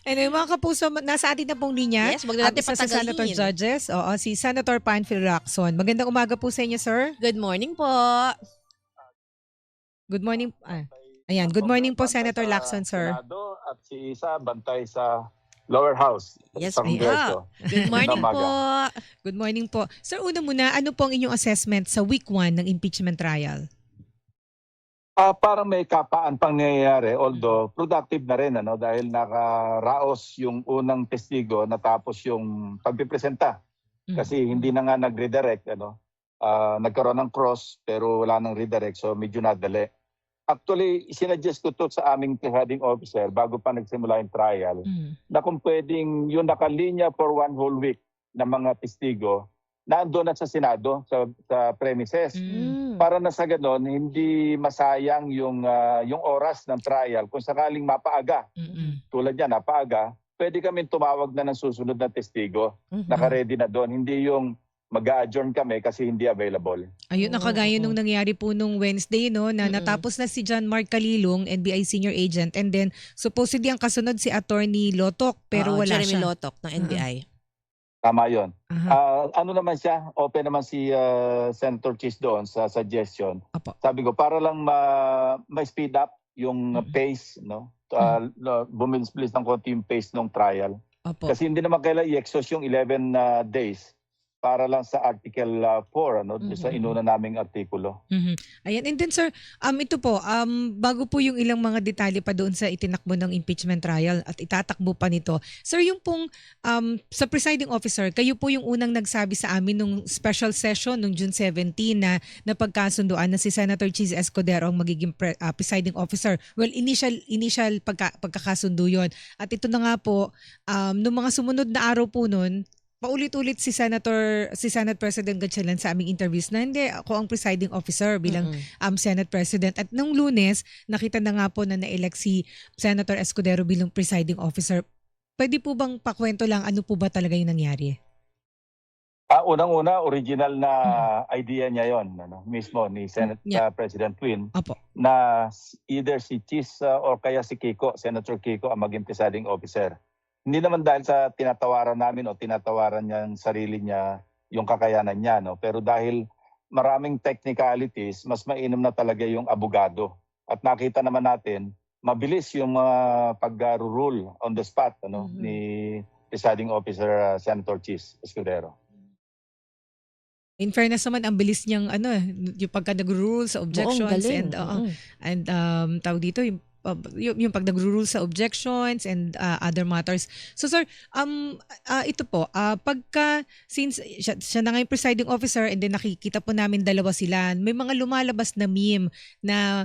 Anyway, mga kapuso, nasa atin na pong linya Yes, wag na ang natin isa sa Senator patagalin. Judges, si Senator Panfil Lacson. Magandang umaga po sa inyo, sir. Good morning po. Good morning. Ayan, Good morning po, bantay Senator sa Lacson, sir. Senado at si isa bantay sa lower house Yes sa po. Kongreso. Good morning Umaga. po. Good morning po. Sir, una muna, ano po ang inyong assessment sa week 1 ng impeachment trial? Parang may kapaan pang nangyayari, although productive na rin dahil nakaraos yung unang testigo natapos yung pagpipresenta. Kasi hindi na nga nag-redirect, nagkaroon ng cross pero wala nang redirect, so medyo nadali. Actually, sinuggest ko to sa aming presiding officer bago pa nagsimula yung trial na kung pwedeng yung nakalinya for one whole week na mga testigo naandun na sa Senado, sa premises. Para na sa ganon, hindi masayang yung oras ng trial. Kung sakaling mapaaga, tulad yan, napaaga, pwede kami tumawag na ng susunod na testigo. Naka-ready na doon. Hindi yung mag-a-adjourn kami kasi hindi available. Ayun, nakagaya nung nangyari po nung Wednesday, no, na natapos na si John Mark Calilong, NBI senior agent, and then supposedly ang kasunod si Attorney Lotok, pero wala Jeremy siya. Lotok ng NBI. Tama yun. Ano naman siya, open naman si Senator Chis doon sa suggestion. Apo. Sabi ko, para lang ma-speed up yung pace, bumilis-bilis ng konti yung pace ng trial. Opo. Kasi hindi naman kailangan i-exhaust yung 11 days para lang sa Article 4, sa inuna naming artikulo. Ayan. And then sir, ito po, bago po yung ilang mga detalye pa doon sa itinakbo ng impeachment trial at itatakbo pa nito. Sir, yung pong sa presiding officer, kayo po yung unang nagsabi sa amin nung special session nung June 17 na napagkasunduan na si Senator Chis Escudero ang magiging presiding officer. Well, initial pagkakasundo yun. At ito na nga po, nung mga sumunod na araw po nun, paulit-ulit si Senate President Gatchalian sa aming interviews na hindi ako ang presiding officer bilang Senate President. At nung Lunes, nakita na nga po na na-elect si Senator Escudero bilang presiding officer. Pwede po bang pakwento lang ano po ba talaga yung nangyari? Unang-una, original na idea niya yon, mismo ni Senate President Quinn, Opo. na either si Chis or kaya si Kiko, Senator Kiko ang maging presiding officer. Hindi naman dahil sa tinatawaran namin o tinatawaran niya ang sarili niya, yung kakayanan niya, pero dahil maraming technicalities, mas mainam na talaga yung abogado. At nakita naman natin, mabilis yung pag-rule on the spot ni presiding officer Senator Chis Escudero. In fairness naman, ang bilis niyang yung pagka nag-rule sa objections and tawag dito yung pag nag-rule sa objections and other matters. So sir, ito po, pagka since siya na nga yung presiding officer and then nakikita po namin dalawa sila, may mga lumalabas na meme na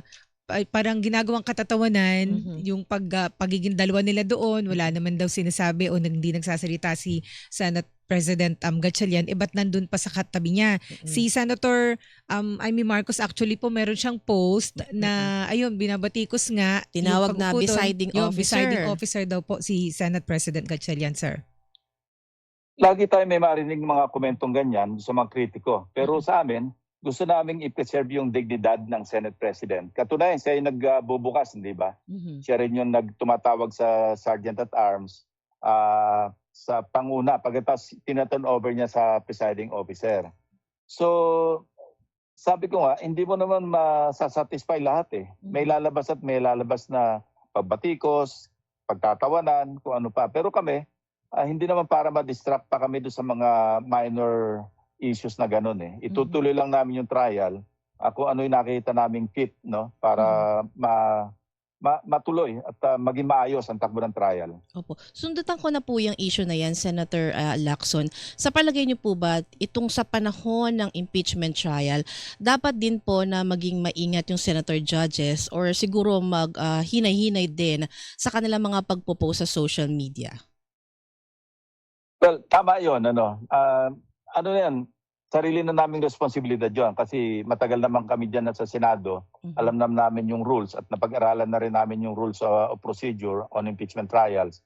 parang ginagawang katatawanan yung pagiging dalawa nila doon, wala naman daw sinasabi o hindi nagsasalita si Senate President Gatchalian, ba't nandun pa sa katabi niya? Si Senator Amy Marcos actually po meron siyang post na ayun, binabatikos nga. Tinawag na presiding officer. Presiding officer daw po si Senate President Gatchalian, sir. Lagi tayo may marinig mga komentong ganyan sa mga kritiko. Pero sa amin, gusto naming i-preserve yung dignidad ng Senate President. Katunayan, siya yung nagbubukas, hindi ba? Siya rin yung nagtumatawag sa Sergeant at Arms sa panguna pagkatapos tinaturn over niya sa presiding officer. So, sabi ko nga, hindi mo naman masasatisfy lahat eh. May lalabas at may lalabas na pagbatikos, pagtatawanan, kung ano pa. Pero kami, hindi naman para ma-distract pa kami doon sa mga minor issues na gano'n eh. Itutuloy lang namin yung trial kung ano yung nakita naming fit para matuloy at maging maayos ang takbo ng trial. Opo. Sundutan ko na po yung issue na yan, Senator Lacson. Sa palagay niyo po ba, itong sa panahon ng impeachment trial, dapat din po na maging maingat yung senator judges or siguro maghinay-hinay din sa kanilang mga pagpo-post sa social media? Well, tama yun. Ano yan, sarili na naming responsibilidad yun kasi matagal naman kami dyan sa Senado. Alam namin yung rules at napag-aralan na rin namin yung rules of procedure on impeachment trials.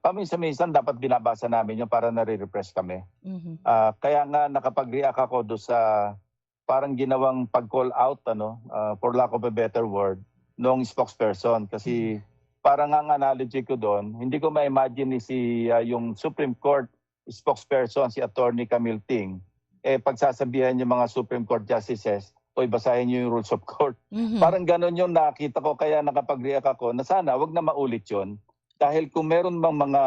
Paminsan-minsan dapat binabasa namin yun para nare-repress kami. Kaya nga nakapag-react ako doon sa parang ginawang pag-call out, for lack of a better word, noong spokesperson kasi parang ang analogy ko doon, hindi ko ma-imagine yung Supreme Court spokesperson, si Attorney Camille Ting, pagsasabihan yung mga Supreme Court justices, o basahin niyo yung rules of court. Mhm. Parang ganon yung nakita ko, kaya nakapag-react ako na sana wag na maulit yun. Dahil kung meron bang mga,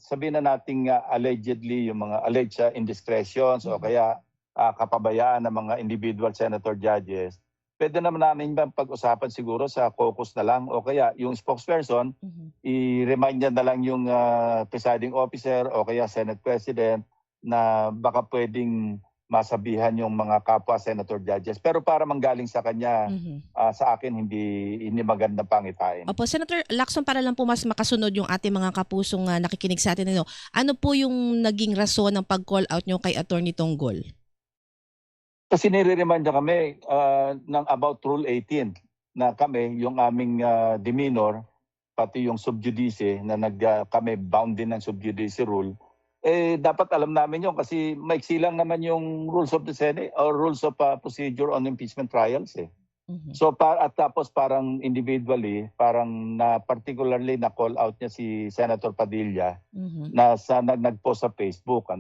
sabihin na nating allegedly, yung mga alleged indiscretions o kaya kapabayaan ng mga individual senator judges, pwede naman namin pag-usapan siguro sa caucus na lang o kaya yung spokesperson, Mhm. i-remind niya na lang yung presiding officer o kaya Senate President na baka pwedeng masabihan yung mga kapwa senator judges. Pero para manggaling sa kanya, Mhm. sa akin hindi magandang pangitain. Opo, Senator Lacson, para lang po mas makasunod yung ating mga kapusong nakikinig sa atin, ano po yung naging rason ng pag-call out nyo kay Attorney Tonggol? Kasi nire-remind niya kami ng about Rule 18 na kami, yung aming demeanor, pati yung subjudice na kami bound din ng subjudice rule, dapat alam namin yun kasi maiksi lang naman yung rules of the Senate or rules of procedure on impeachment trials eh. Mhm. So at tapos parang individually, parang particularly na call out niya si Senator Padilla Mhm. na nag-post sa Facebook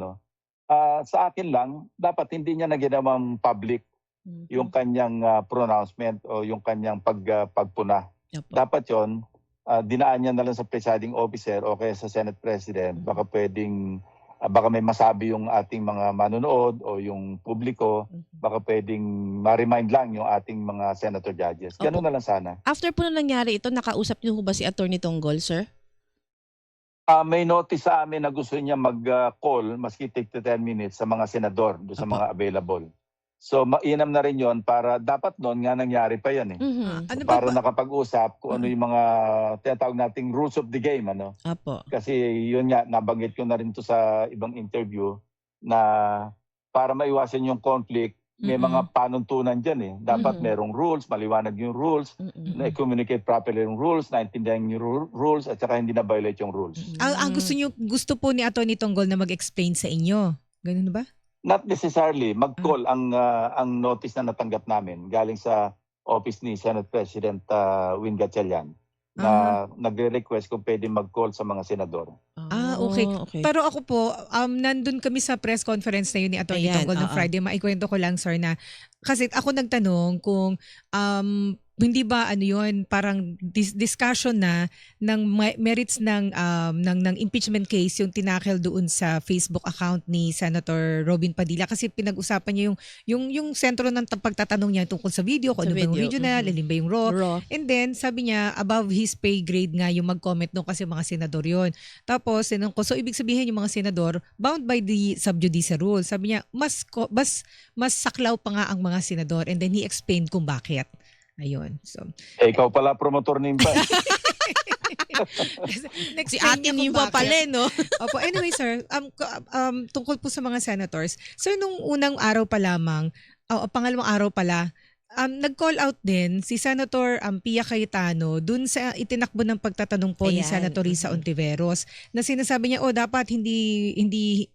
sa akin lang dapat hindi niya na ginawang public Mhm. yung kanyang pronouncement o yung kanyang pagpuna. Opo. Dapat yon dinaan niya na lang sa presiding officer o kaya sa Senate President. Baka pwedeng baka may masabi yung ating mga manonood o yung publiko, baka pwedeng ma-remind lang yung ating mga senator judges. Ganun Opo. na lang sana. After po na nangyari ito, nakausap niyo ho ba si Attorney Tonggol, sir? May notice sa amin na gusto niya mag-call maski take to 10 minutes sa mga senador, do sa Opo. mga available. So mainam na rin yon para dapat noon nga nangyari pa yan eh. Mhm. Ano Para ba? nakapag-usap kung ano yung mga tinatawag nating rules of the game. Opo. Kasi yun nga, nabanggit ko na rin to sa ibang interview na para maiwasan yung conflict, may Mhm. mga panuntunan dyan eh. Dapat Mhm. merong rules, maliwanag yung rules, Mhm. na-communicate properly yung rules, naintindihan yung rules, at saka hindi na-violate yung rules. Ang gusto po ni Atty. Tonggol na mag-explain sa inyo. Ganun ba? Not necessarily, mag-call ang notice na natanggap namin galing sa office ni Senate President Win Gatchalian na nagre-request kung pwede mag-call sa mga senador. Okay. Okay. Pero ako po, nandun kami sa press conference na yun ni Atty. Ayan, Tonggol ng oo. Friday. Maikwento ko lang, sir, na kasi ako nagtanong kung hindi ba yun, parang discussion na ng merits ng impeachment case yung tinakel doon sa Facebook account ni Senator Robin Padilla kasi pinag-usapan niya yung sentro ng pagtatanong niya tungkol sa video, kung Sa ano ba yung video, regional, mhm. alin ba yung raw. Raw. And then, sabi niya, above his pay grade nga yung mag-comment doon kasi mga senador yun. Tapos, tinanong ko, so ibig sabihin yung mga senador, bound by the sub judice rule. Sabi niya, mas saklaw pa nga ang mga senador. And then he explained kung bakit. Ayun. So, Ikaw pala promotor ni Impa. Si Ate Nimpa pala, no? Opo, anyway, sir, tungkol po sa mga senators. Sir, nung unang araw pa lamang, pangalawang araw pala, nag-call out din si Senator Pia Cayetano dun sa itinakbo ng pagtatanong po ni Ayan, Senator Risa Ontiveros na sinasabi niya, dapat hindi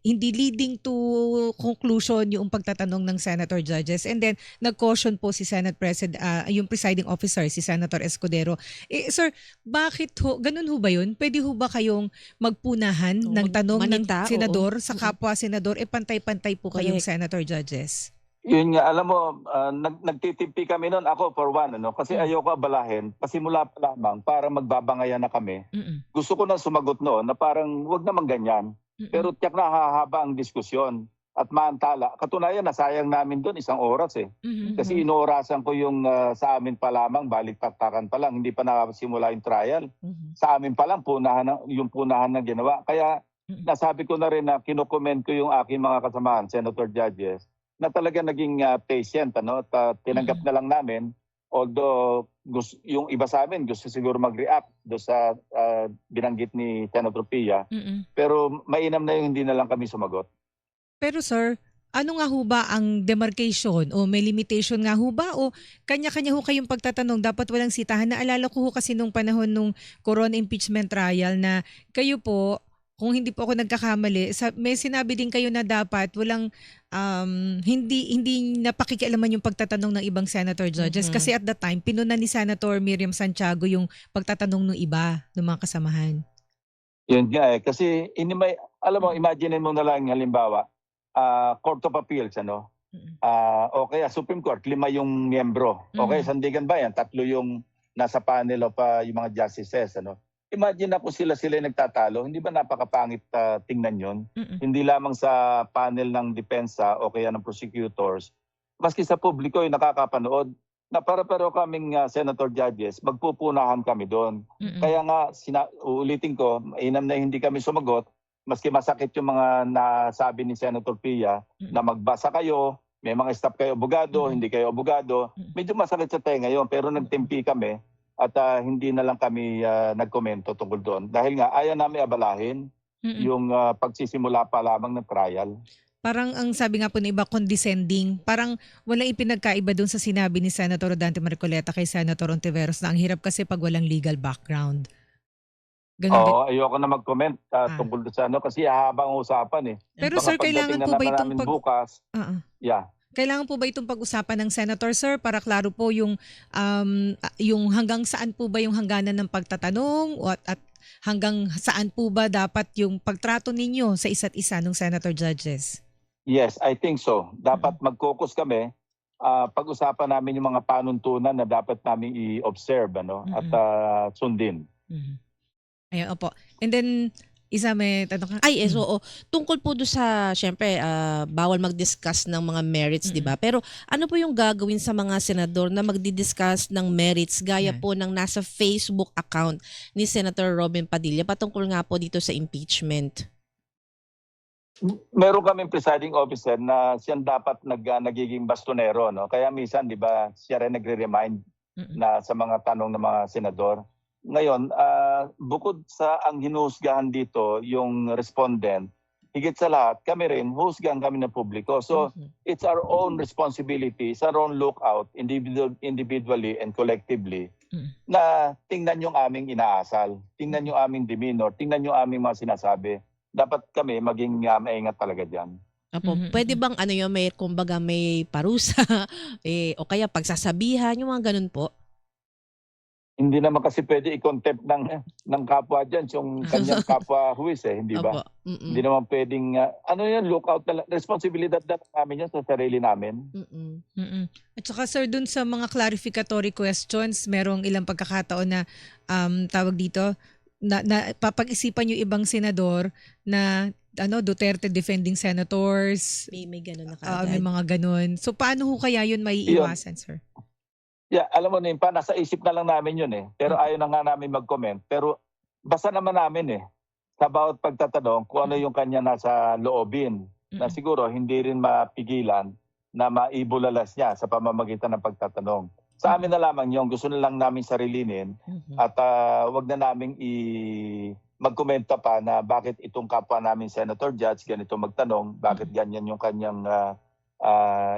leading to conclusion yung pagtatanong ng senator judges. And then, nag-caution po si Senate President, yung presiding officer, si Senator Escudero. Sir, bakit ganun ho ba yun? Pwede ho ba kayong magpunahan ng tanong manita, ng senador oo. sa kapwa senador? Pantay-pantay po kayong Correct. senator judges. Yun nga, alam mo, nagtitimpi kami noon, ako for one, kasi ayoko abalahin, pasimula pa lamang para magbabangayan na kami. Mm-mm. Gusto ko na sumagot noon na parang wag naman ganyan. Mm-mm. Pero tiyak na hahaba ang diskusyon at maantala. Katunayan, nasayang namin doon 1 oras eh. Mhm. Kasi inoorasan ko yung sa amin pa lamang, balik-taktakan pa lang, hindi pa nakasimula yung trial. Mhm. Sa amin pa lang, yung punahan na ginawa. Kaya nasabi ko na rin na kinukomment ko yung aking mga kasamahan, senator judges, na talaga naging patient at tinanggap na lang namin, although yung iba sa amin gusto siguro mag-react do sa binanggit ni Senator Pia, Mm-mm. pero mainam na yung hindi na lang kami sumagot. Pero sir, ano nga ho ba ang demarcation o may limitation nga ho ba o kanya-kanya ho kayong pagtatanong dapat walang sitahan? Naalala ko ho kasi nung panahon nung Corona impeachment trial na kayo po kung hindi po ako nagkakamali, may sinabi din kayo na dapat walang hindi napakikialaman yung pagtatanong ng ibang senator judges Mhm. kasi at the time pinuna ni Senator Miriam Santiago yung pagtatanong ng iba ng mga kasamahan. Yun nga eh. Kasi alam mo, imagine mo na lang halimbawa, Court of Appeals, ano? Mm. O kaya Supreme Court, 5 yung miyembro. O kaya Sandigan Bayan, 3 yung nasa panel of yung mga justices, ano? Imagine na kung sila yung nagtatalo, hindi ba napakapangit tingnan yun? Mm-mm. Hindi lamang sa panel ng depensa o kaya ng prosecutors, maski sa publiko yung nakakapanood, na para-pero kaming senator judges, magpupunahan kami doon. Mm-mm. Kaya nga, uulitin ko, mainam na hindi kami sumagot, maski masakit yung mga nasabi ni Senator Pia, na magbasa kayo, may mga staff kayo abogado, hindi kayo abogado, medyo masakit sa tenga yun, pero nagtimpi kami at hindi na lang kami nagkomento tungkol doon. Dahil nga, ayaw namin abalahin yung pagsisimula pa lamang ng trial. Parang ang sabi nga po ng iba, condescending. Parang walang ipinagkaiba doon sa sinabi ni Senator Dante Marcoleta kay Senator Ontiveros na ang hirap kasi pag walang legal background. Ganun din. Oo, ayoko na mag-comment tungkol doon sa kasi habang usapan eh. Pero sir, kailangan po ba itong bukas? Yeah. Kailangan po ba itong pag-usapan ng Senator, sir, para klaro po yung hanggang saan po ba yung hangganan ng pagtatanong at hanggang saan po ba dapat yung pagtrato ninyo sa isa't isa ng Senator judges? Yes, I think so. Dapat mag-focus kami. Pag-usapan namin yung mga panuntunan na dapat namin i-observe at sundin. Ayan, opo. And then, isa may tanong ka? Oo. Tungkol po doon sa, syempre, bawal mag-discuss ng mga merits, di ba? Pero ano po yung gagawin sa mga senador na magdi-discuss ng merits gaya po ng nasa Facebook account ni Senator Robin Padilla patungkol nga po dito sa impeachment? Meron kaming presiding officer na siya dapat nagiging bastonero, no? Kaya minsan, di ba, siya rin nagre-remind na sa mga tanong ng mga senador. Ngayon, bukod sa ang hinuhusgahan dito yung respondent, higit sa lahat, kami rin, husgahan kami ng publiko. So, it's our own responsibility, it's our own lookout, individually and collectively, na tingnan yung aming inaasal, tingnan yung aming demeanor, tingnan yung aming mga sinasabi. Dapat kami maging maingat talaga dyan. Apo, pwede bang kumbaga may parusa, o kaya pagsasabihan, yung mga ganun po? Hindi naman kasi pwede i-contempt ng kapwa dyan, yung kanyang kapwa huwis hindi ba? Hindi naman pwedeng, lookout na lang. Responsibilidad na namin yan sa sarili namin. At saka sir, dun sa mga clarificatory questions, merong ilang pagkakataon na tawag dito, na papag-isipan yung ibang senador na Duterte defending senators. May ganun na kaagad. May mga ganun. So paano ho kaya yun maiiwasan, sir? Yeah, alam mo na yun, nasa isip na lang namin yun Pero ayaw na nga namin mag-comment. Pero basta naman namin sa bawat pagtatanong kung ano yung kanya nasa loobin. Na siguro hindi rin mapigilan na maibulalas niya sa pamamagitan ng pagtatanong. Sa amin na lamang yung gusto na lang namin sarilinin at wag na namin magkomento pa na bakit itong kapwa namin Senator Judge ganito magtanong, bakit ganyan yung kanyang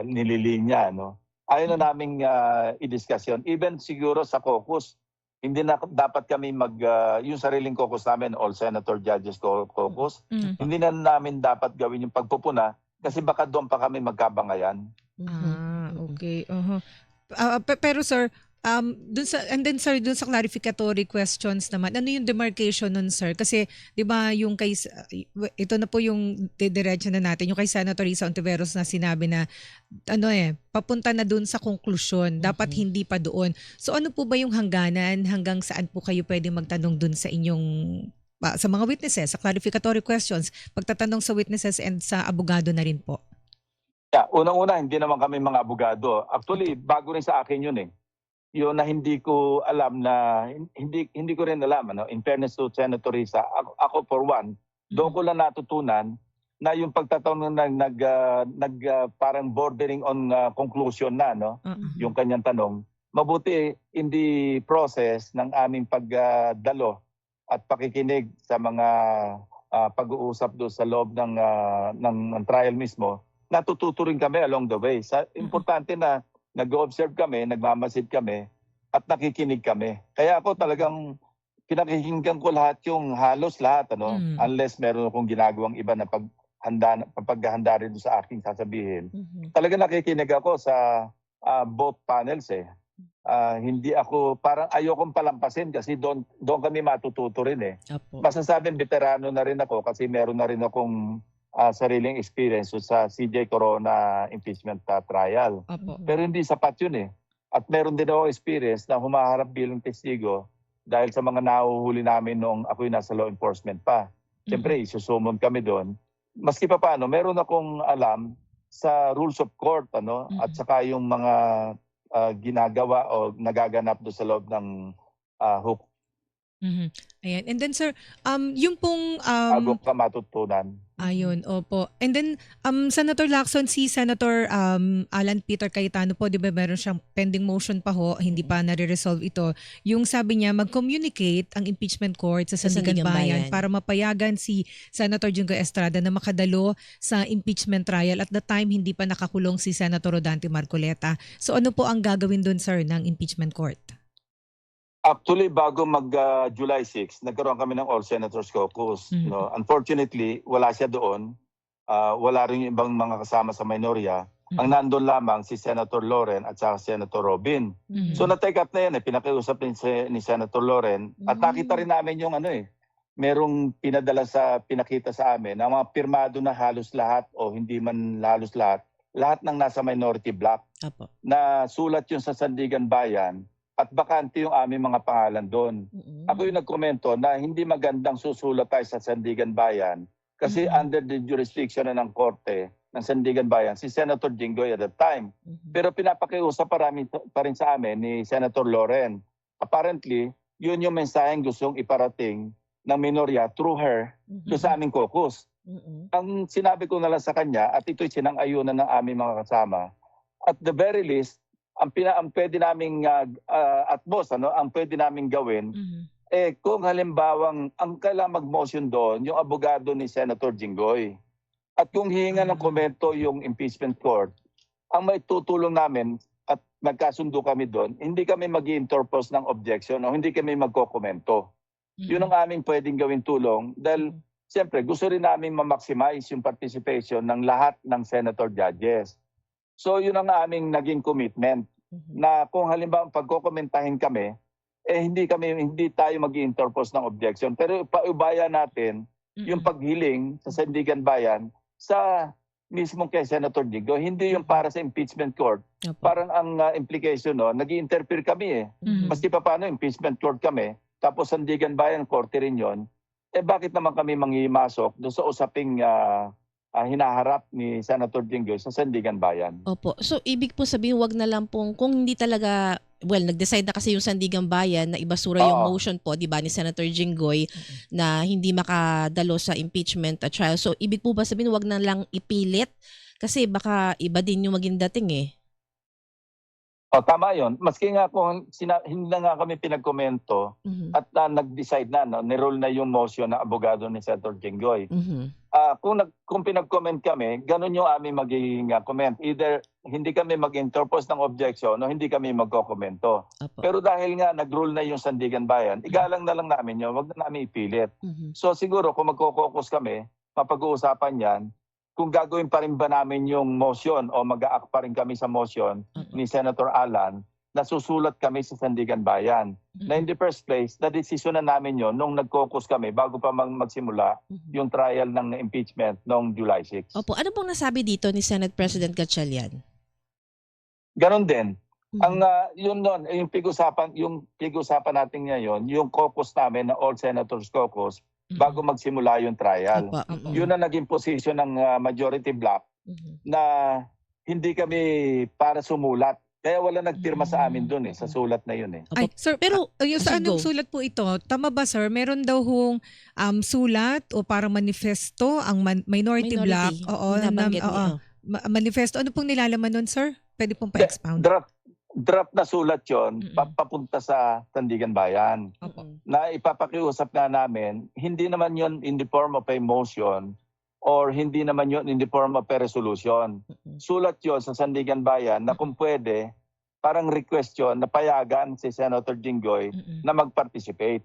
nililinya, no? Ayaw na namin i-discuss yun. Even siguro sa caucus, hindi na dapat kami yung sariling caucus namin, all Senator Judges caucus, hindi na namin dapat gawin yung pagpupuna kasi baka doon pa kami magkabangayan. Okay. Pero sir, dun sa clarificatory questions naman, ano yung demarcation nun, sir? Kasi 'di ba yung ito na po yung didiretso na natin, yung kay Senator Risa Ontiveros na sinabi na papunta na dun sa konklusyon, dapat hindi pa doon. So ano po ba yung hangganan, hanggang saan po kayo pwedeng magtanong dun sa inyong sa mga witnesses, sa clarificatory questions, pagtatanong sa witnesses and sa abogado na rin po? Yeah, unang-una hindi naman kami mga abogado. Actually, bago rin sa akin yun yun na hindi ko alam na hindi ko rin alam in fairness to Senator Risa, ako for one, doon ko lang natutunan na yung pagtatanong parang bordering on conclusion na yung kanyang tanong, mabuti in the process ng aming pagdalo at pakikinig sa mga pag-uusap doon sa loob ng trial mismo, natututo rin kami along the way. Importante na nag-observe kami, nagmamasid kami, at nakikinig kami. Kaya ako talagang pinakikinggan ko lahat yung halos lahat, ano, Mm. unless meron akong ginagawang iba na paghahanda rin sa aking sasabihin. Mhm. Talaga nakikinig ako sa both panels eh. Hindi ako, parang ayokong palampasin kasi doon kami matututo rin eh. Opo. Masasabing veterano na rin ako kasi meron na rin akong sariling experience sa CJ Corona impeachment trial. Opo. Pero hindi sapat yun eh. At meron din ako experience na humaharap bilang testigo dahil sa mga nahuhuli namin nung ako'y nasa law enforcement pa. Siyempre, isusumon kami doon. Maski pa paano, meron akong alam sa rules of court, ano, at saka yung mga ginagawa o nagaganap doon sa loob ng hook Mhm. Ayan. And then sir, yung pong bago ka matutunan. ayun, opo. And then Senator Lacson, si Senator Alan Peter Cayetano po, 'di ba, meron siyang pending motion pa ho, hindi pa nare-resolve ito. Yung sabi niya mag-communicate ang impeachment court sa Sandigan Bayan para mapayagan si Senator Jinggoy Estrada na makadalo sa impeachment trial. At the time hindi pa nakakulong si Senator Rodante Marcoleta. So ano po ang gagawin doon sir ng impeachment court? Actually, bago mag-July 6, nagkaroon kami ng All Senators Caucus. No? Unfortunately, wala siya doon. Wala rin yung ibang mga kasama sa minorya. Ang nandun lamang si Senator Loren at saka Senator Robin. So na-take up na yan. Pinakiusap ni Senator Loren. At nakita rin namin yung merong pinakita sa amin na mga pirmado na halos lahat o hindi man halos lahat ng nasa minority block. Opo. Na sulat yun sa Sandigan Bayan. At bakante yung aming mga pangalan doon. Ako yung nagkomento na hindi magandang susulat tayo sa Sandigan Bayan kasi under the jurisdiction na ng korte ng Sandigan Bayan, si Senator Jinggoy at that time. Pero pinapakiusap pa rin sa amin ni Senator Loren. Apparently, yun yung mensaheng gustong iparating ng minorya through her doon sa aming caucus. Ang sinabi ko na lang sa kanya, at ito'y sinang-ayunan ng aming mga kasama, at the very least, ang pwede naming at most ang pwede naming gawin kung halimbawang ang kailangan mag-motion doon yung abogado ni Senator Jinggoy at kung hihinga ng komento yung impeachment court, ang may tutulong namin at nagkasundo kami doon, hindi kami mag-interpose ng objection o hindi kami magkokomento. Yun ang aming pwedeng gawin tulong dahil siyempre gusto rin namin ma-maximize yung participation ng lahat ng senator judges. So yun ang aming naging commitment na kung halimbawa pagkokomentahin kami, hindi tayo mag-interpose ng objection. Pero paubaya natin yung paghiling sa Sandigan Bayan sa mismong kay Senator Jinggoy. Hindi yung para sa impeachment court. Parang ang implication nag-i-interfere kami Maski pa paano impeachment court kami, tapos Sandigan Bayan, korte rin yun. Bakit naman kami manghimasok doon sa usaping hinaharap ni Senator Jinggoy sa Sandigan Bayan? Opo. So, ibig po sabihin, wag na lang pong, kung hindi talaga, nag-decide na kasi yung Sandigan Bayan na ibasura yung motion po, di ba, ni Senator Jinggoy na hindi makadalo sa impeachment trial. So, ibig po ba sabihin, wag na lang ipilit? Kasi baka iba din yung maging dating Tama yun. Maski nga kung hindi na nga kami pinagkomento at nag-decide na, nirole na yung motion na abogado ni Senator Jinggoy. Kung pinag-comment kami, ganun yung aming magiging comment. Either hindi kami mag-interpose ng objection o hindi kami magkokomento. Pero dahil nga nag-rule na yung Sandigan Bayan, igalang na lang namin yun, wag na namin ipilit. So siguro kung magko-caucus kami, mapag-uusapan yan, kung gagawin pa rin ba namin yung motion o mag-a-act pa rin kami sa motion ni Senator Alan na susulat kami sa Sandigan Bayan. Na in the first place, na-decision na namin yon nung nag-caucus kami bago pa magsimula yung trial ng impeachment noong July 6. Opo. Ano pong nasabi dito ni Senate President Gatchalian? Ganon din. Ang yung pig-usapan natin ngayon, yung caucus namin na All Senators Caucus, bago magsimula yung trial. Yun ang naging position ng majority bloc na hindi kami para sumulat. Kaya wala nagpirma sa amin doon sa sulat na yun Ay, sir, pero yung sa anong sulat po ito? Tama ba sir? Meron daw hong sulat o para manifesto ang minority bloc? Oo, manifesto. Ano pong nilalaman nun sir? Pwede pong pa-expound. Draft na sulat yon papunta sa Sandigan Bayan. Na ipapakiusap na namin, hindi naman yon in the form of a motion or hindi naman yon in the form of a resolution. Sulat yon sa Sandigan Bayan na kung pwede, parang request yon na payagan si Senator Jinggoy na mag-participate.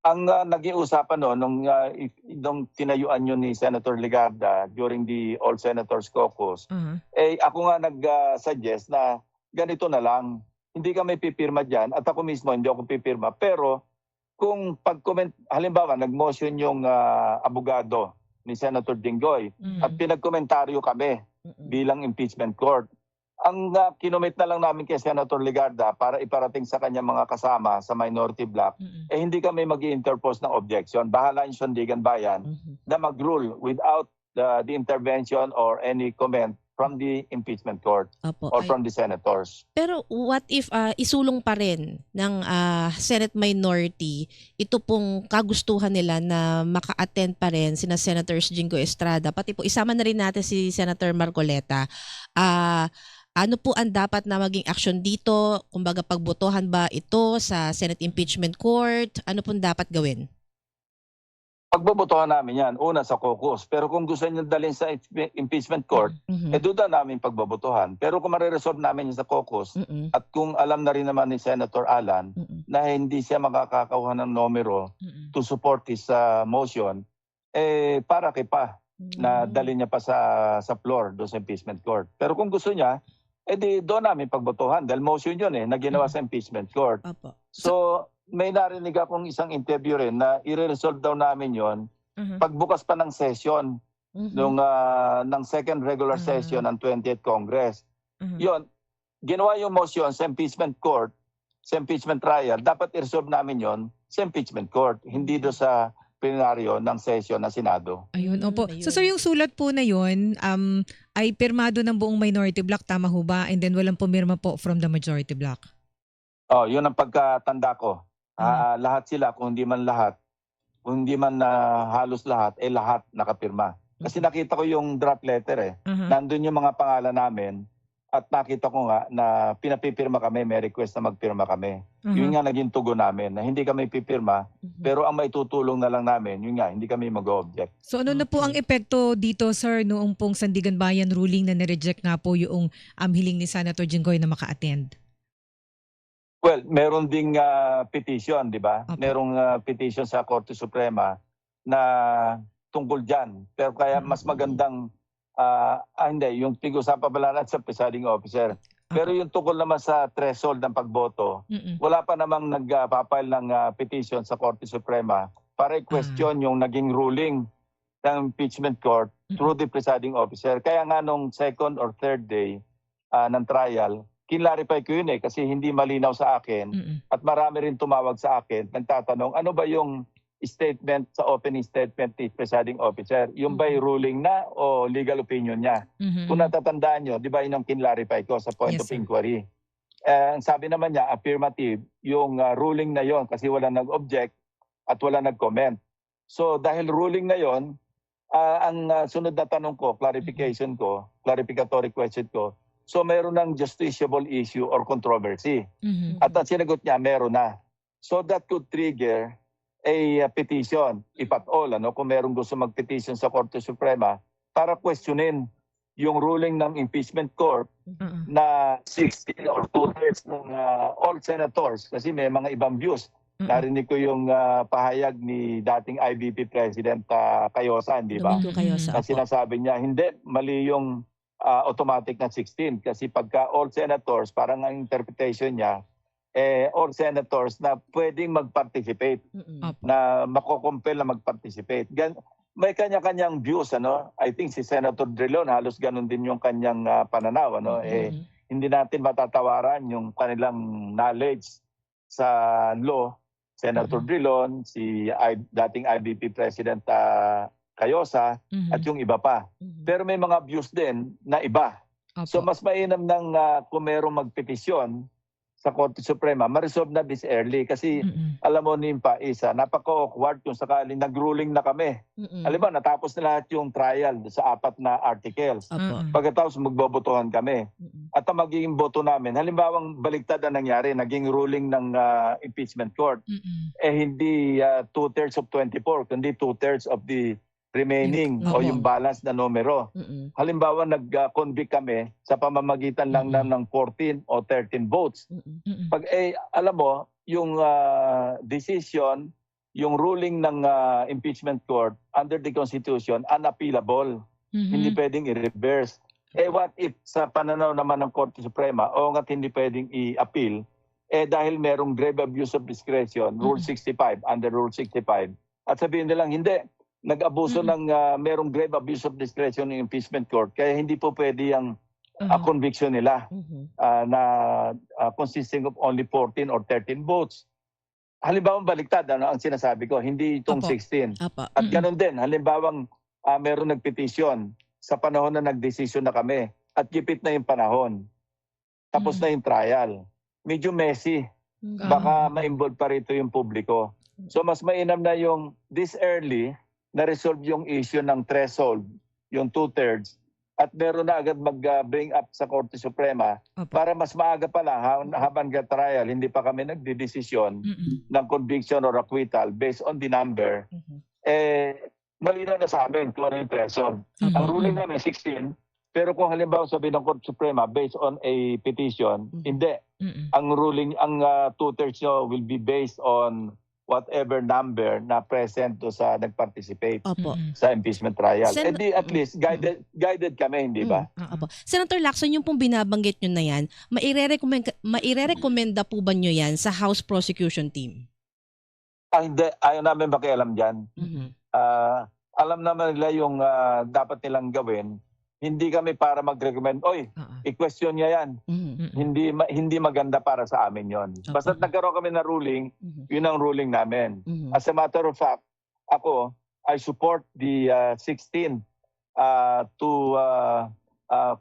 Ang naging usapan nung tinayuan yun ni Senator Legarda during the All Senators Caucus, ako nga nag-suggest na ganito na lang, hindi kami pipirma dyan at ako mismo hindi ako pipirma. Pero kung pag-comment, halimbawa nag-motion yung abogado ni Senator Jinggoy at pinag-komentaryo kami bilang impeachment court, ang kinomit na lang namin kay Senator Legarda para iparating sa kanya mga kasama sa minority bloc, hindi kami mag-i-interpose ng objection. Bahala yung Sandigan Bayan na mag-rule without the intervention or any comment from the impeachment court Opo. or from the senators. Pero what if isulong pa rin ng Senate minority ito pong kagustuhan nila na maka-attend pa rin sina Senators Jingo Estrada, pati po isama na rin natin si Senator Marcoleta. Ano po ang dapat na maging action dito? Kumbaga pagbotohan ba ito sa Senate Impeachment Court? Ano pong dapat gawin? Pagbobotohan namin yan, una sa caucus. Pero kung gusto niyo dalhin sa impeachment court, duda namin pagbobotohan. Pero kung mariresolve namin yan sa caucus, at kung alam na rin naman ni Senator Alan na hindi siya makakakuha ng numero to support his motion, para kay pa na dalhin niya pa sa floor doon sa impeachment court. Pero kung gusto niya, di doon namin pagbotohan dahil motion yun na ginawa sa impeachment court. Opo. So may narinig akong isang interview rin na i-resolve daw namin yon pagbukas pa ng session ng second regular session ng 20th Congress. Yon, ginawa yung motion sa impeachment court, sa impeachment trial, dapat i-resolve namin yon sa impeachment court, hindi do sa plenaryo ng session ng Senado. Ayun, opo. So sir, yung sulat po na yun ay pirmado ng buong minority block, tama ho ba? And then walang pumirma po from the majority block? Yun ang pagkatanda ko. Lahat sila, kung hindi man lahat, kung hindi man halos lahat, lahat nakapirma. Kasi nakita ko yung draft letter Nandun yung mga pangalan namin at nakita ko nga na pinapipirma kami, may request na magpirma kami. Yun nga naging tugon namin na hindi kami pipirma, pero ang maitutulong na lang namin, yun nga, hindi kami mag-object. So ano na po ang epekto dito, sir, noong pong Sandigan Bayan ruling na nireject nga po yung hiling ni Senator Jinggoy na maka-attend? Well, meron ding petition, di ba? Merong petition sa Korte Suprema na tungkol dyan. Pero kaya mas magandang, hindi, yung pag-usapan pala natin sa presiding officer. Pero yung tungkol naman sa threshold ng pagboto, wala pa namang nagpapile ng petition sa Korte Suprema para i-question yung naging ruling ng impeachment court through the presiding officer. Kaya nga nung second or third day ng trial, kinlarify ko yun kasi hindi malinaw sa akin at marami rin tumawag sa akin nagtatanong ano ba yung statement sa opening statement ni presiding officer, yung ba'y ruling na o legal opinion niya. Kung natatandaan nyo, di ba yun ang kinlarify ko sa point of inquiry. Ang sabi naman niya, affirmative, yung ruling na yon kasi wala nag-object at wala nag-comment. So dahil ruling na yon, ang sunod na tanong ko, clarificatory question ko, so meron ng justiciable issue or controversy. At ang sinagot niya, meron na. So that could trigger a petition, if at all, kung meron gusto mag-petition sa Korte Suprema para questionin yung ruling ng impeachment court na 16 or 2/3 ng all senators kasi may mga ibang views. Narinig ko yung pahayag ni dating IBP President Cayosa, di ba? Na sinasabi niya, hindi, mali yung automatic na 16 kasi pagka all senators, parang ang interpretation niya, all senators na pwedeng mag-participate, na makokompel na mag-participate. May kanya-kanyang views, I think si Senator Drilon, halos ganun din yung kanyang pananaw, hindi natin matatawaran yung kanilang knowledge sa law. Senator Drilon, si dating IBP President Cayosa, at yung iba pa. Pero may mga views din na iba. So mas mainam ng kung merong magpetisyon sa Korte Suprema, ma-resolve na this early. Kasi alam mo Nimpa, napaka-awkward kung sakaling nag-ruling na kami. Alam ba, natapos na lahat yung trial sa 4 na articles. Pagkatapos magbobotohan kami. At ang magiging boto namin, halimbawang baliktad na nangyari, naging ruling ng impeachment court, hindi 2/3 of 24, kundi 2/3 of the remaining o yung balance na numero. Halimbawa, nag-convict kami sa pamamagitan lang ng 14 o 13 votes. Pag alam mo, yung decision, yung ruling ng impeachment court under the Constitution unappealable. Hindi pwedeng i-reverse. What if sa pananaw naman ng Korte Suprema, nga't hindi pwedeng i-appeal, dahil merong grave abuse of discretion, Rule 65, under Rule 65, at sabihin nilang hindi, nag-abuso ng merong grave abuse of discretion ng impeachment court, kaya hindi po pwede yung conviction nila na consisting of only 14 or 13 votes. Halimbawa baliktad, ang sinasabi ko, hindi itong Apo. 16. Apa. At ganun din, halimbawang meron nagpetisyon sa panahon na nagdesisyon na kami at gipit na yung panahon. Tapos na yung trial. Medyo messy. Baka ma-involve pa rito yung publiko. So mas mainam na yung this early na-resolve yung issue ng threshold, yung 2/3, at meron na agad mag-bring up sa Korte Suprema para mas maaga pa lang habang trial, hindi pa kami nagdidesisyon ng conviction or acquittal based on the number. Malinaw na sa amin kung ano yung threshold. Ang ruling namin 16, pero kung halimbawa sabi ng Korte Suprema based on a petition, hindi. Ang ruling, ang 2/3 nyo will be based on whatever number na present do sa nagparticipate sa impeachment trial. At least guided kami, hindi ba? Opo. Senator Lacson, yung pong binabanggit nyo na yan, mairerekomenda po ba nyo yan sa House Prosecution Team? Hindi. Ayaw namin makialam dyan. Alam naman nila yung dapat nilang gawin. Hindi kami para mag-recommend, i-question niya yan. Hindi maganda para sa amin yon. Basta nagkaroon kami na ruling, yun ang ruling namin. As a matter of fact, ako, I support the 16 to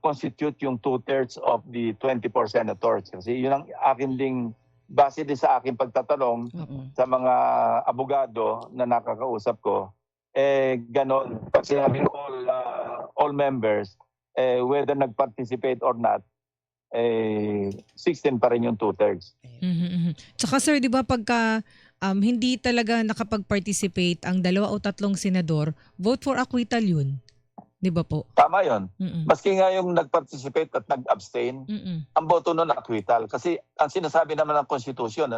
constitute yung 2/3 of the 24 senators. Kasi yun ang akin ding, base din sa aking pagtatanong sa mga abogado na nakakausap ko, ganon. Pag sinabi all members, whether nag-participate or not, 16 pa rin yung 2/3. Tsaka sir, di ba pagka hindi talaga nakapag-participate ang 2 o 3 senador, vote for acquittal yun. Di ba po? Tama yun. Maski nga yung nag-participate at nag-abstain, ang boto nun acquittal. Kasi ang sinasabi naman ng Constitution,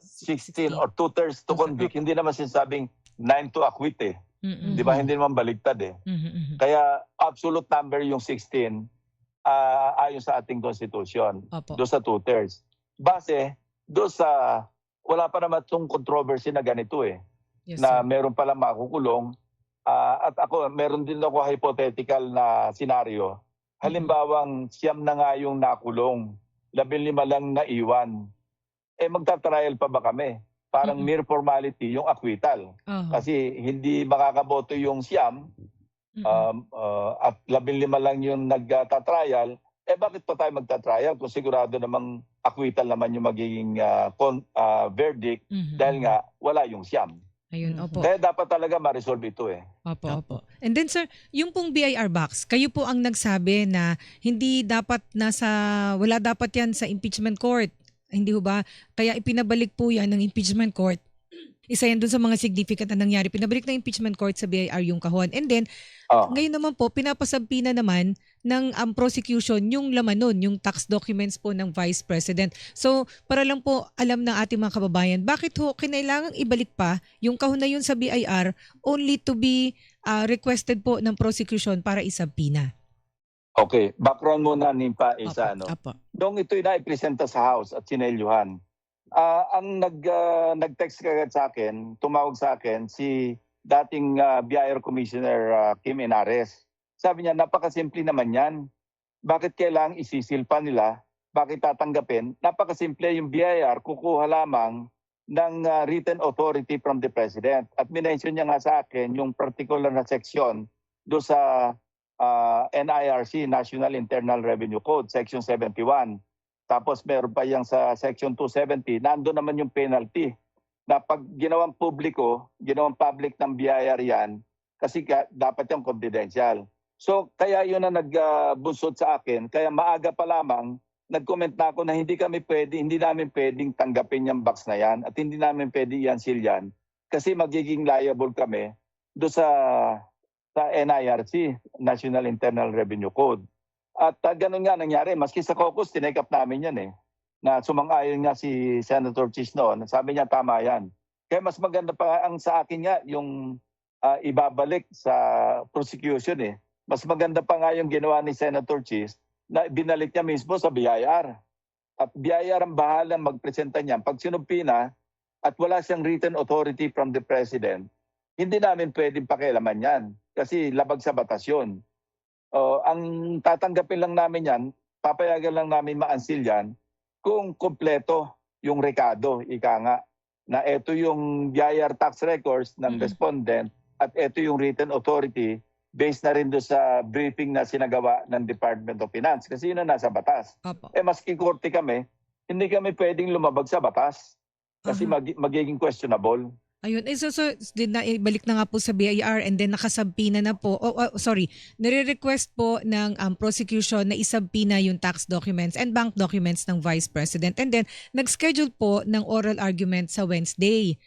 16 or 2/3 to convict, hindi naman sinasabing 9 to acquit eh. Di ba? Hindi naman baligtad eh. Kaya absolute number yung 16 ayon sa ating Constitution. Doon sa 2/3. Base, doon sa wala pa naman itong controversy na ganito eh. Yes, na sir. meron palang makukulong. At ako, meron din ako hypothetical na senaryo. Halimbawang 9 na nga yung nakulong, 15 lang naiwan. Magta-trial pa ba kami? Parang mere formality yung acquittal. Kasi hindi makakaboto yung 9 at 15 lang yung nagta-trial. Bakit pa tayo magta-trial kung sigurado namang acquittal naman yung magiging verdict dahil nga wala yung 9. Ayun, opo. Kaya dapat talaga ma-resolve ito eh. Opo. And then sir, yung pong BIR box, kayo po ang nagsabi na wala dapat yan sa impeachment court. Hindi ho ba? Kaya ipinabalik po yan ng impeachment court. Isa yan dun sa mga significant na nangyari. Pinabalik ng impeachment court sa BIR yung kahon. And then, ngayon naman po, pinapasabpi na naman ng prosecution yung laman nun, yung tax documents po ng Vice President. So, para lang po alam ng ating mga kababayan, bakit ho kinailangang ibalik pa yung kahon na yun sa BIR only to be requested po ng prosecution para isabpina? Okay, background muna Nimpa isa. Apo. Nung ito'y na-ipresenta sa House at sinelyuhan, ang nag-text kagad sa akin, tumawag sa akin si dating BIR Commissioner Kim Henares. Sabi niya, napakasimple naman yan. Bakit kailangang isisil pa nila? Bakit tatanggapin? Napakasimple, yung BIR kukuha lamang ng written authority from the President. At minention niya nga sa akin yung particular na section do sa NIRC, National Internal Revenue Code, Section 71. Tapos meron pa yung sa Section 270, nandoon naman yung penalty. Na pag ginawang public ng BIR yan, kasi dapat yung confidential. So kaya yun na nagbunsod sa akin, kaya maaga pa lamang, nag-comment na ako na hindi namin pwedeng tanggapin yung box na yan at hindi namin pwede i-unseal yan kasi magiging liable kami do sa NIRC, National Internal Revenue Code. At ganun nga nangyari, maski sa caucus, tinake up namin yan eh. Na sumang-ayon nga si Senator Chis noon, sabi niya tama yan. Kaya mas maganda pa ang sa akin nga yung ibabalik sa prosecution eh. Mas maganda pa nga yung ginawa ni Senator Cheese na binalik niya mismo sa BIR. At BIR ang bahala magpresenta niyan. Pag sinumpi na at wala siyang written authority from the President, hindi namin pwedeng pakialaman yan kasi labag sa batas yun. Ang tatanggapin lang namin yan, papayagan lang namin ma-unseal yan kung kompleto yung rekado, ika nga, na ito yung BIR tax records ng respondent at ito yung written authority based na rin doon sa briefing na sinagawa ng Department of Finance kasi yun ang nasa batas. Opo. Maski korte kami, hindi kami pwedeng lumabag sa batas kasi magiging questionable. Ayun. So, ibalik na nga po sa BIR and then nakasabpina na po. Nire-request po ng prosecution na isabpina yung tax documents and bank documents ng Vice President. And then, nag-schedule po ng oral argument sa Wednesday.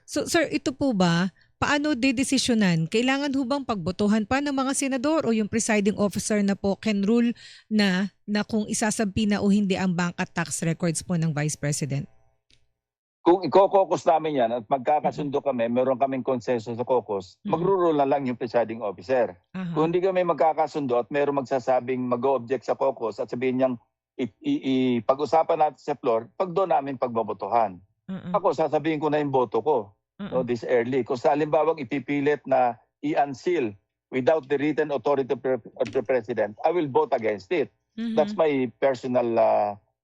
So, sir, ito po ba, paano dedesisyonan? Kailangan ho bang pagbotohan pa ng mga senador o yung presiding officer na po can rule na kung isasabpina o hindi ang bank at tax records po ng Vice President? Kung i-caucus namin yan at magkakasundo kami, meron kaming konsenso sa caucus, magro-rule na lang yung presiding officer. Kung hindi kami magkakasundo at meron magsasabing mag-o-object sa caucus at sabihin niyang pag-usapan natin sa floor, pag doon namin pagbabotohan. Ako, sasabihin ko na yung boto ko this early. Kung sa halimbawang ipipilit na i-unseal without the written authority of the President, I will vote against it. That's my personal,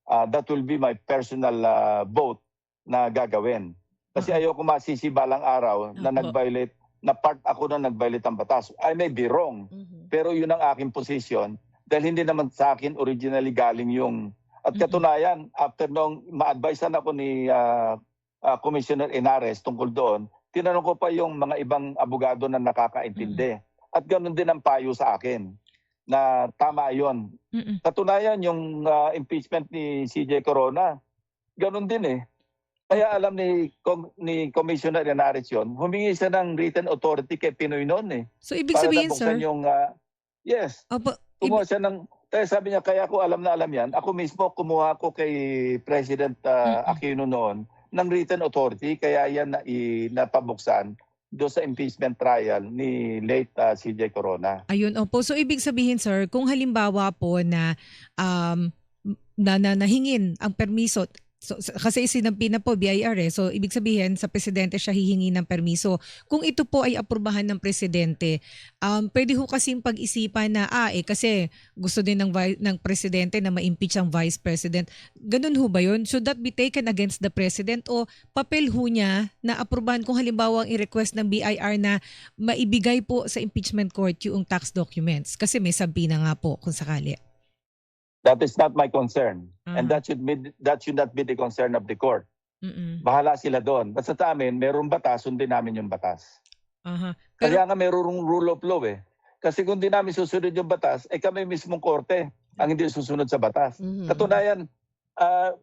that will be my personal vote na gagawin. Kasi ayoko masisi balang araw na nag-violate, na part ako na nag-violate ang batas. I may be wrong, pero yun ang aking position dahil hindi naman sa akin originally galing yung... At katunayan, after nung ma-advisean ako ni Commissioner Henares tungkol doon, tinanong ko pa yung mga ibang abogado na nakakaintindi. At ganoon din ang payo sa akin na tama yun. Katunayan yung impeachment ni CJ Corona, ganoon din eh. Kaya alam ni Commissioner Henares yun, humingi siya ng written authority kay Pinoy noon eh. So ibig sabihin, sir? Yung, yes. Kumuha siya ng, kaya sabi niya, kaya ko alam na alam yan. Ako mismo kumuha ko kay President Aquino noon ng written authority, kaya yan napabuksan doon sa impeachment trial ni late CJ Corona. Ayun, opo. So ibig sabihin, sir, kung halimbawa po na nahingin ang permiso, so, kasi sinampi na po BIR eh. So ibig sabihin sa presidente siya hihingi ng permiso. Kung ito po ay aprubahan ng presidente, pwede ho kasing pag-isipan na kasi gusto din ng presidente na ma-impeach ang vice president. Ganun ho ba yun? Should that be taken against the president o papel ho niya na aprubahan kung halimbawa ang i-request ng BIR na maibigay po sa impeachment court yung tax documents? Kasi may sabi na nga po kung sakali. That is not my concern. And that should not be the concern of the court. Bahala sila doon. Basta sa amin, merong batas, sundin namin yung batas. Kaya nga merong rule of law eh. Kasi kung di namin susunod yung batas, kami mismong korte ang hindi susunod sa batas. Katunayan,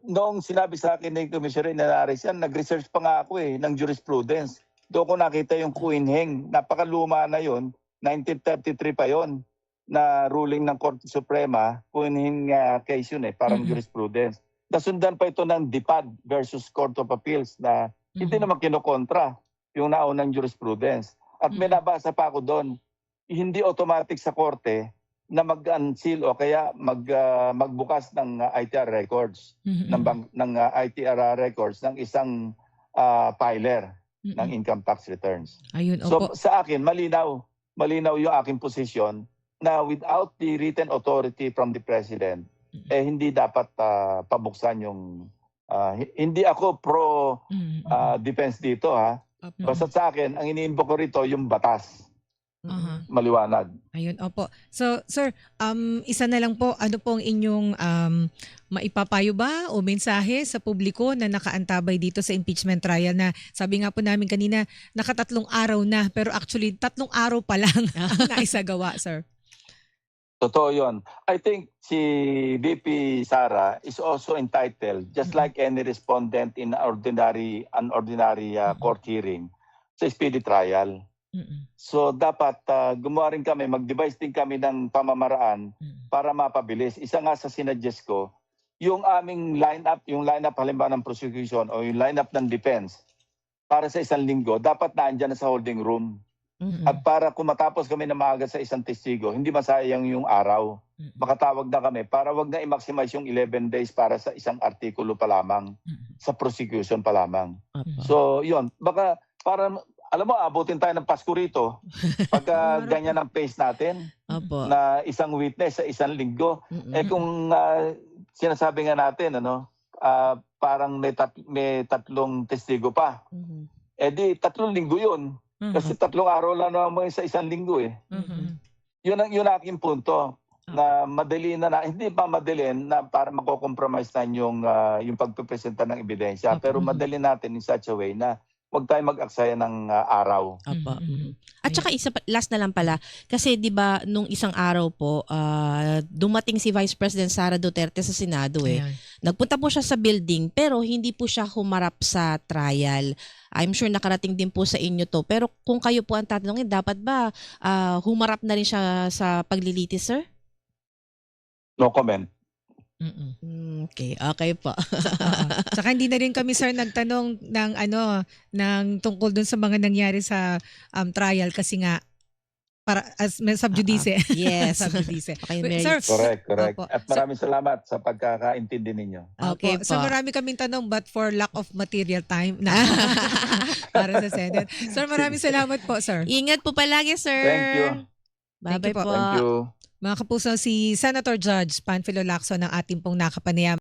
noong sinabi sa akin ng Commissioner Henares yan, nag-research pa nga ako ng jurisprudence. Doon ko nakita yung Queen Heng, napakaluma na yun, 1933 pa yon, na ruling ng Korte Suprema, kunin case yun parang jurisprudence. Nasundan pa ito ng DIPAD versus Court of Appeals na hindi naman kinokontra yung naunang jurisprudence. At may nabasa pa ako doon, hindi automatic sa korte na mag-unseal o kaya magbukas ng ITR records, ng ITR records ng isang filer ng income tax returns. Ayun, so sa akin, malinaw yung aking posisyon na without the written authority from the President, hindi dapat pabuksan yung... hindi ako pro-defense dito ha. Basta sa akin, ang iniimbok ko rito yung batas. Maliwanag. Ayun, opo. So, sir, isa na lang po, ano pong inyong maipapayo ba o mensahe sa publiko na nakaantabay dito sa impeachment trial na sabi nga po namin kanina, nakatatlong araw na, pero actually 3 araw pa lang ang naisagawa, sir. Totoo yun. I think si VP Sara is also entitled, just like any respondent in an ordinary court hearing, sa speedy trial. So dapat gumawa rin kami, mag-devise din kami ng pamamaraan para mapabilis. Isa nga sa sinuggest ko, yung aming lineup halimbawa ng prosecution o yung lineup ng defense, para sa isang linggo, dapat naandyan na sa holding room. Mhm. At para kung matapos kami na maaga sa isang testigo, hindi masayang yung araw. Makatawag na kami para wag na i-maximize yung 11 days para sa isang artikulo pa lamang, sa prosecution pa lamang. Opo. So, yun. Baka para, alam mo, abutin tayo ng Pasko rito pagka ganyan ang pace natin Opo. na isang witness sa isang linggo. Mm-mm. Eh kung sinasabi nga natin, parang may tatlong testigo pa. Mhm. Eh di, 3 linggo yun. Kasi 3 araw lang naman sa isang linggo eh. Mhm. Yun ang aking punto na madali na hindi pa madali na para mako-compromise na yung pagpepresenta ng ebidensya, pero madali natin in such a way na huwag tayo mag-aksaya ng araw. Opo. Mhm. At saka last na lang pala, kasi 'di ba nung isang araw po dumating si Vice President Sara Duterte sa Senado eh. Ayan. Nagpunta po siya sa building pero hindi po siya humarap sa trial. I'm sure nakarating din po sa inyo to. Pero kung kayo po ang tatanungin, dapat ba humarap na rin siya sa paglilitis, sir? No comment. Mhm. Okay po. Oo. Tsaka hindi na rin kami, sir, nagtanong ng tungkol dun sa mga nangyari sa trial kasi nga para as sub judice. Yes. Sub judice. Okay, Wait, Mary. sir. Correct. Opo. At maraming salamat sa pagkakaintindi ninyo. Okay Opo. So po. marami kaming tanong but for lack of material time na para sa Senate. Sir, maraming salamat po, sir. Ingat po palagi, sir. Thank you. Bye-bye Thank you po. po. Thank you. Mga kapuso, si Senator Judge Panfilo Lacson ang ating pong nakapanayam.